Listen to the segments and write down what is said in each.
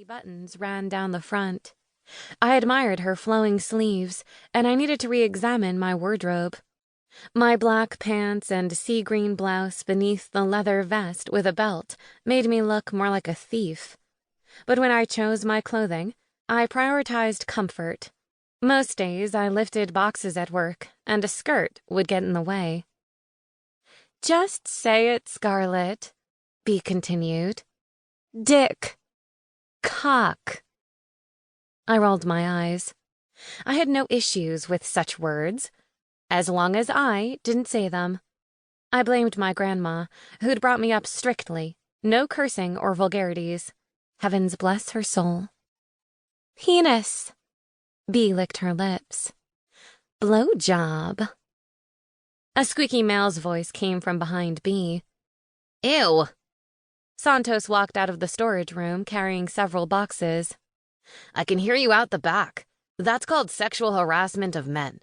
Buttons ran down the front. I admired her flowing sleeves, and I needed to re-examine my wardrobe. My black pants and sea green blouse beneath the leather vest with a belt made me look more like a thief. But when I chose my clothing, I prioritized comfort. Most days I lifted boxes at work, and a skirt would get in the way. "Just say it, Scarlet," B continued. "Dick. Cock." I rolled my eyes. I had no issues with such words, as long as I didn't say them. I blamed my grandma, who'd brought me up strictly, no cursing or vulgarities. Heavens bless her soul. "Penis." B licked her lips. "Blowjob." A squeaky male's voice came from behind B. "Ew." Santos walked out of the storage room carrying several boxes. "I can hear you out the back. That's called sexual harassment of men."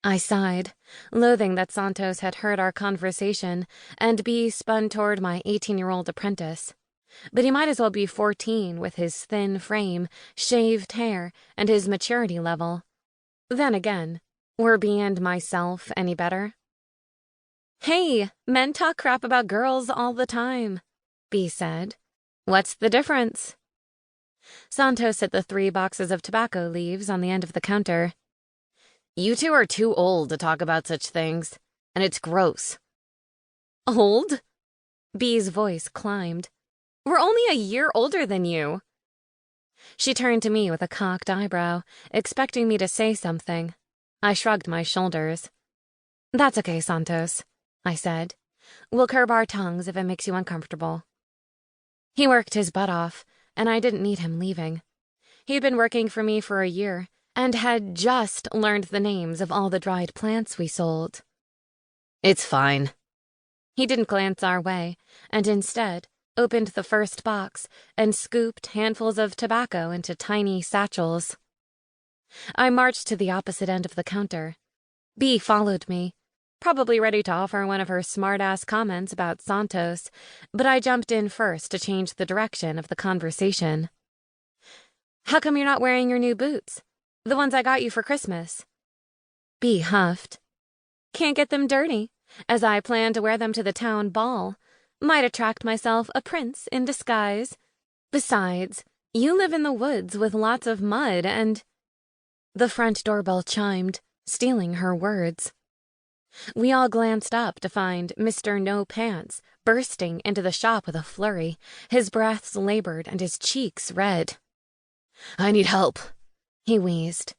I sighed, loathing that Santos had heard our conversation, and B spun toward my 18-year-old apprentice. But he might as well be 14 with his thin frame, shaved hair, and his maturity level. Then again, were B and myself any better? "Hey, men talk crap about girls all the time," B said. "What's the difference?" Santos hit the 3 boxes of tobacco leaves on the end of the counter. "You two are too old to talk about such things, and it's gross." "Old?" B's voice climbed. "We're only a year older than you." She turned to me with a cocked eyebrow, expecting me to say something. I shrugged my shoulders. "That's okay, Santos," I said. "We'll curb our tongues if it makes you uncomfortable." He worked his butt off, and I didn't need him leaving. He'd been working for me for a year, and had just learned the names of all the dried plants we sold. "It's fine." He didn't glance our way, and instead opened the first box and scooped handfuls of tobacco into tiny satchels. I marched to the opposite end of the counter. B followed me, probably ready to offer one of her smart-ass comments about Santos, but I jumped in first to change the direction of the conversation. "How come you're not wearing your new boots? The ones I got you for Christmas?" B huffed. "Can't get them dirty, as I plan to wear them to the town ball. Might attract myself a prince in disguise. Besides, you live in the woods with lots of mud and—" The front doorbell chimed, stealing her words. We all glanced up to find Mr. No Pants bursting into the shop with a flurry, his breaths labored and his cheeks red. "I need help," he wheezed.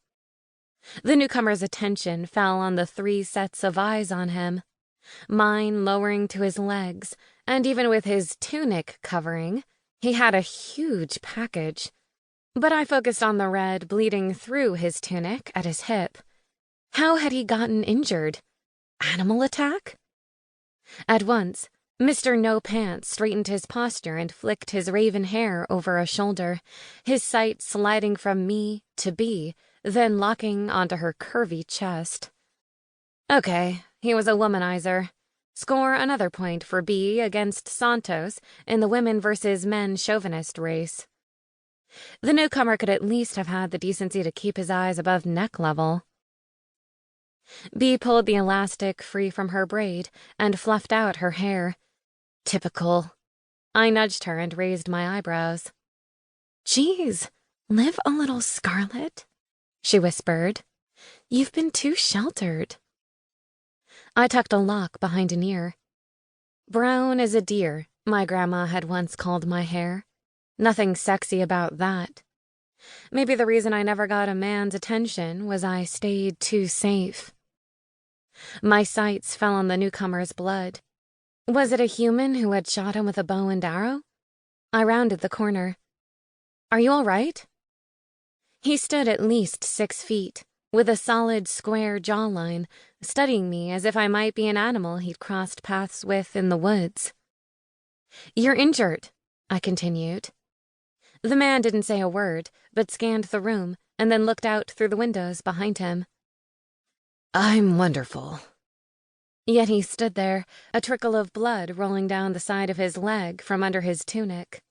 The newcomer's attention fell on the 3 sets of eyes on him, mine lowering to his legs, and even with his tunic covering, he had a huge package. But I focused on the red bleeding through his tunic at his hip. How had he gotten injured? Animal attack? At once, Mr. No Pants straightened his posture and flicked his raven hair over a shoulder, his sight sliding from me to B, then locking onto her curvy chest. Okay, he was a womanizer. Score another point for B against Santos in the women versus men chauvinist race. The newcomer could at least have had the decency to keep his eyes above neck level. B pulled the elastic free from her braid and fluffed out her hair. Typical. I nudged her and raised my eyebrows. "Geez, live a little, Scarlet," she whispered. "You've been too sheltered." I tucked a lock behind an ear. Brown as a deer, my grandma had once called my hair. Nothing sexy about that. Maybe the reason I never got a man's attention was I stayed too safe. My sights fell on the newcomer's blood. Was it a human who had shot him with a bow and arrow? I rounded the corner. "Are you all right?" He stood at least 6 feet, with a solid square jawline, studying me as if I might be an animal he'd crossed paths with in the woods. "You're injured," I continued. The man didn't say a word, but scanned the room and then looked out through the windows behind him. "I'm wonderful." Yet he stood there, a trickle of blood rolling down the side of his leg from under his tunic.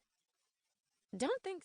"Don't think